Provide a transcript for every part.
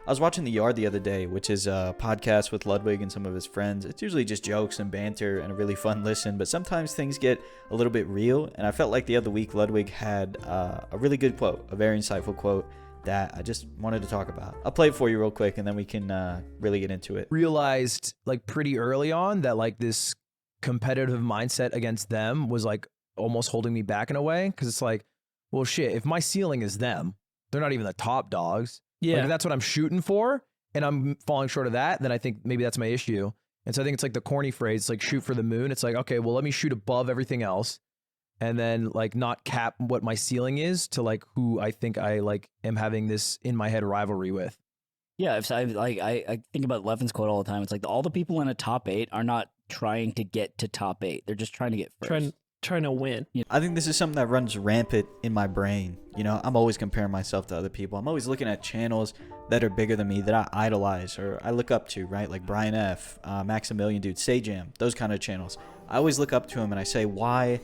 I was watching The Yard the other day, which is a podcast with Ludwig and some of his friends. It's usually just jokes and banter and a really fun listen, but sometimes things get a little bit real, and I felt like the other week Ludwig had a really good quote, a very insightful quote that I just wanted to talk about. I'll play it for you real quick, and then we can really get into it. Realized like pretty early on that like this competitive mindset against them was like almost holding me back in a way, because it's like, well, shit, if my ceiling is them, they're not even the top dogs. Yeah. Like if that's what I'm shooting for and I'm falling short of that, then I think maybe that's my issue. And so I think it's like the corny phrase, like shoot for the moon. It's like, okay, well, let me shoot above everything else and then like not cap what my ceiling is to like who I think I like am having this in my head rivalry with. Yeah, if I think about Levin's quote all the time. It's like all the people in a top 8 are not trying to get to top 8. They're just trying to get first. Trying to win. I think this is something that runs rampant in my brain. You know, I'm always comparing myself to other people. I'm always looking at channels that are bigger than me, that I idolize or I look up to, right? Like Brian F., Maximilian Dude, Sajam, those kind of channels. I always look up to them and I say, why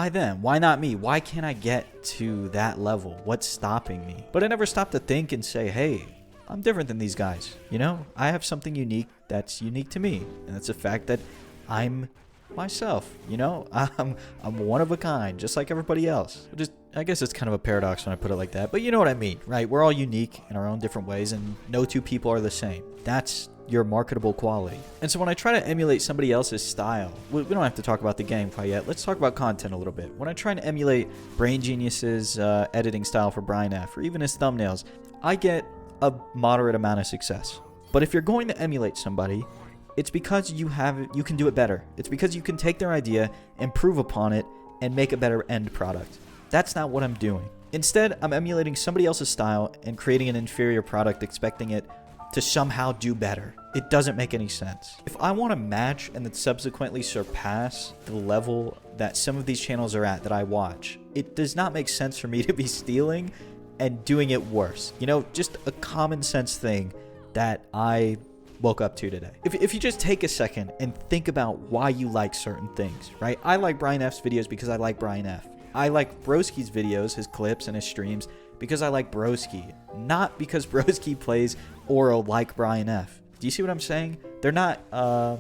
them? Why not me? Why can't I get to that level? What's stopping me? But I never stop to think and say, hey, I'm different than these guys. You know, I have something unique that's unique to me. And that's the fact that I'm myself, you know, I'm one of a kind, just like everybody else. I guess it's kind of a paradox when I put it like that, but you know what I mean, right? We're all unique in our own different ways, and no two people are the same. That's your marketable quality. And so when I try to emulate somebody else's style, we don't have to talk about the gameplay yet. Let's talk about content a little bit. When I try to emulate Brain Genius's editing style for Brian F., or even his thumbnails, I get a moderate amount of success. But if you're going to emulate somebody, it's because you can do it better. It's because you can take their idea, improve upon it, and make a better end product. That's not what I'm doing. Instead, I'm emulating somebody else's style and creating an inferior product, expecting it to somehow do better. It doesn't make any sense. If I want to match and then subsequently surpass the level that some of these channels are at that I watch, it does not make sense for me to be stealing and doing it worse. You know, just a common sense thing that I woke up to today. If you just take a second and think about why you like certain things, right? I like Brian F's videos because I like Brian F. I like Broski's videos, his clips and his streams, because I like Broski, not because Broski plays Oro like Brian F. Do you see what I'm saying? They're not, what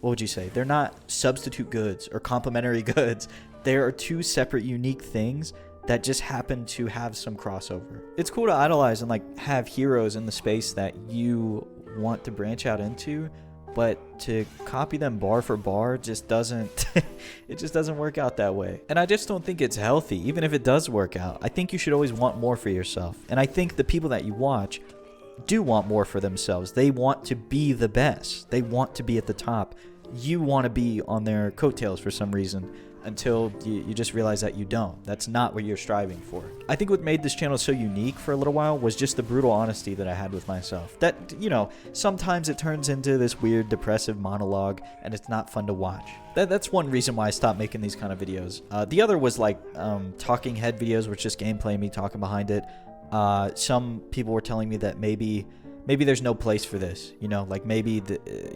would you say? They're not substitute goods or complementary goods. There are two separate, unique things that just happen to have some crossover. It's cool to idolize and like have heroes in the space that you want to branch out into, but to copy them bar for bar just doesn't it just doesn't work out that way. And I just don't think it's healthy. Even if it does work out, I think you should always want more for yourself. And I think the people that you watch do want more for themselves. They want to be the best. They want to be at the top. You want to be on their coattails for some reason, until you just realize that you don't. That's not what you're striving for. I think what made this channel so unique for a little while was just the brutal honesty that I had with myself. That, you know, sometimes it turns into this weird depressive monologue and it's not fun to watch. That's one reason why I stopped making these kind of videos. The other was like talking head videos, which just gameplay, me talking behind it. Some people were telling me that maybe there's no place for this, you know, like maybe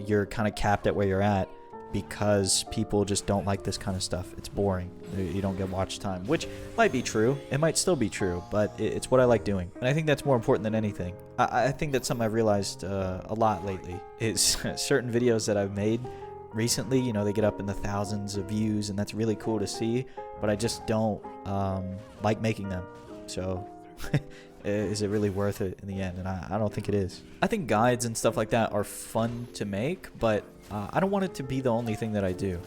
you're kind of capped at where you're at, because people just don't like this kind of stuff. It's boring. You don't get watch time, which might be true. It might still be true, but it's what I like doing. And I think that's more important than anything. I think that's something I've realized a lot lately is certain videos that I've made recently, you know, they get up in the thousands of views, and that's really cool to see, but I just don't like making them. So is it really worth it in the end? And I don't think it is. I think guides and stuff like that are fun to make, but I don't want it to be the only thing that I do.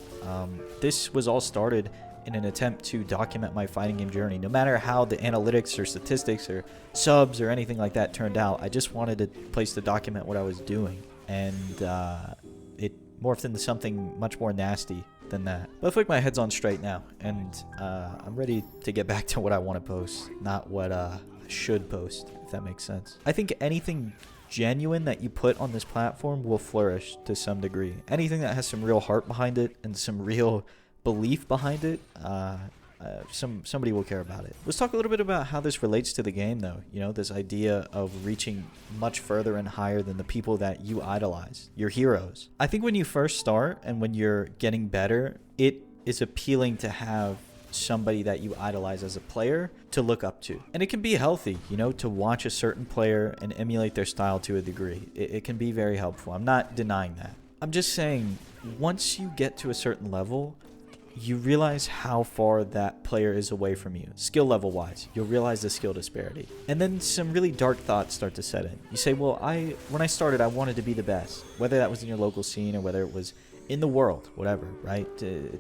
This was all started in an attempt to document my fighting game journey. No matter how the analytics or statistics or subs or anything like that turned out, I just wanted a place to document what I was doing. And it morphed into something much more nasty than that. But I feel like my head's on straight now, and I'm ready to get back to what I want to post, not what I should post, if that makes sense. I think anything genuine that you put on this platform will flourish to some degree. Anything that has some real heart behind it and some real belief behind it, somebody will care about it. Let's talk a little bit about how this relates to the game, though. You know, this idea of reaching much further and higher than the people that you idolize, your heroes. I think when you first start and when you're getting better, it is appealing to have somebody that you idolize as a player to look up to. And it can be healthy, you know, to watch a certain player and emulate their style to a degree. It can be very helpful. I'm not denying that. I'm just saying, once you get to a certain level, you realize how far that player is away from you, skill level wise. You'll realize the skill disparity. And then some really dark thoughts start to set in. You say, well, when I started, I wanted to be the best, whether that was in your local scene or whether it was in the world, whatever, right?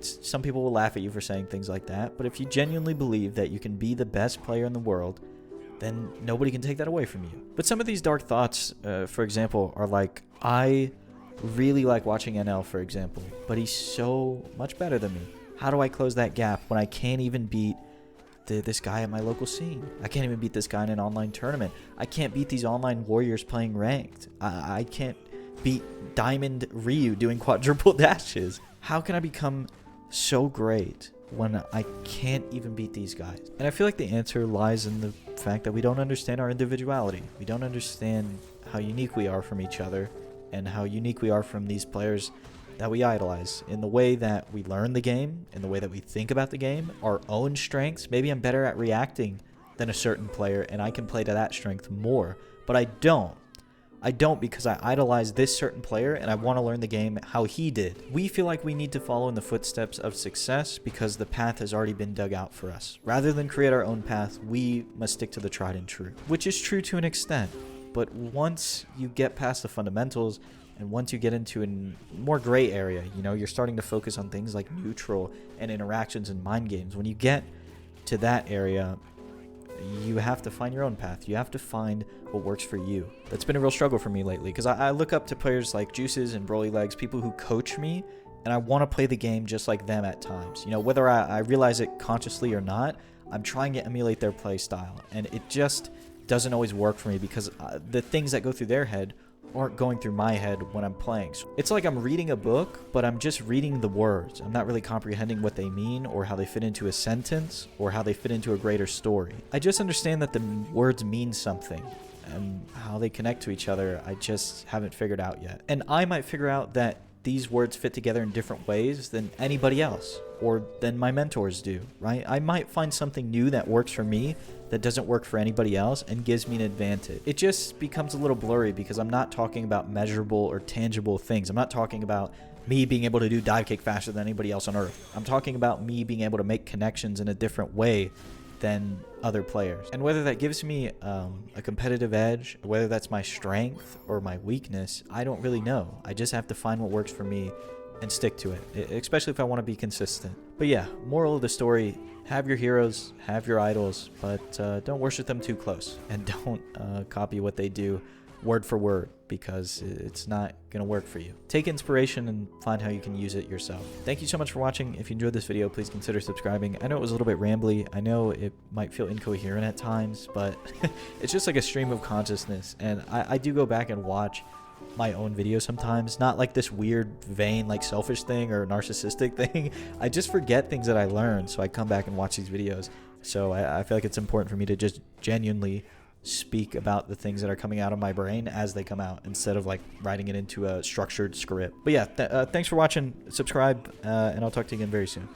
Some people will laugh at you for saying things like that, but if you genuinely believe that you can be the best player in the world, then nobody can take that away from you. But some of these dark thoughts, for example, are like, I really like watching NL, for example, but he's so much better than me. How do I close that gap when I can't even beat this guy at my local scene? I can't even beat this guy in an online tournament. I can't beat these online warriors playing ranked. I can't beat Diamond Ryu doing quadruple dashes. How can I become so great when I can't even beat these guys? And I feel like the answer lies in the fact that we don't understand our individuality. We don't understand how unique we are from each other and how unique we are from these players that we idolize, in the way that we learn the game, in the way that we think about the game, our own strengths. Maybe I'm better at reacting than a certain player and I can play to that strength more, but I don't because I idolize this certain player and I want to learn the game how he did. We feel like we need to follow in the footsteps of success because the path has already been dug out for us. Rather than create our own path, we must stick to the tried and true, which is true to an extent. But once you get past the fundamentals, and once you get into a more gray area, you know, you're starting to focus on things like neutral and interactions and mind games. When you get to that area, you have to find your own path. You have to find what works for you. That's been a real struggle for me lately because I look up to players like Juices and Broly Legs, people who coach me, and I want to play the game just like them at times. You know, whether I realize it consciously or not, I'm trying to emulate their play style, and it just doesn't always work for me because the things that go through their head aren't going through my head when I'm playing. So it's like I'm reading a book, but I'm just reading the words. I'm not really comprehending what they mean or how they fit into a sentence or how they fit into a greater story. I just understand that the words mean something, and how they connect to each other, I just haven't figured out yet. And I might figure out that these words fit together in different ways than anybody else or than my mentors do, right? I might find something new that works for me that doesn't work for anybody else and gives me an advantage. It just becomes a little blurry because I'm not talking about measurable or tangible things. I'm not talking about me being able to do dive kick faster than anybody else on earth. I'm talking about me being able to make connections in a different way than other players. And whether that gives me a competitive edge, whether that's my strength or my weakness, I don't really know. I just have to find what works for me and stick to it, especially if I want to be consistent. But yeah, moral of the story, have your heroes, have your idols, but don't worship them too close, and don't copy what they do word for word, because it's not going to work for you. Take inspiration and find how you can use it yourself. Thank you so much for watching. If you enjoyed this video, please consider subscribing. I know it was a little bit rambly. I know it might feel incoherent at times, but it's just like a stream of consciousness, and I do go back and watch my own videos sometimes, not like this weird vain like selfish thing or narcissistic thing. I just forget things that I learned, so I come back and watch these videos. So I feel like it's important for me to just genuinely speak about the things that are coming out of my brain as they come out, instead of like writing it into a structured script. But yeah, thanks for watching. Subscribe, and I'll talk to you again very soon.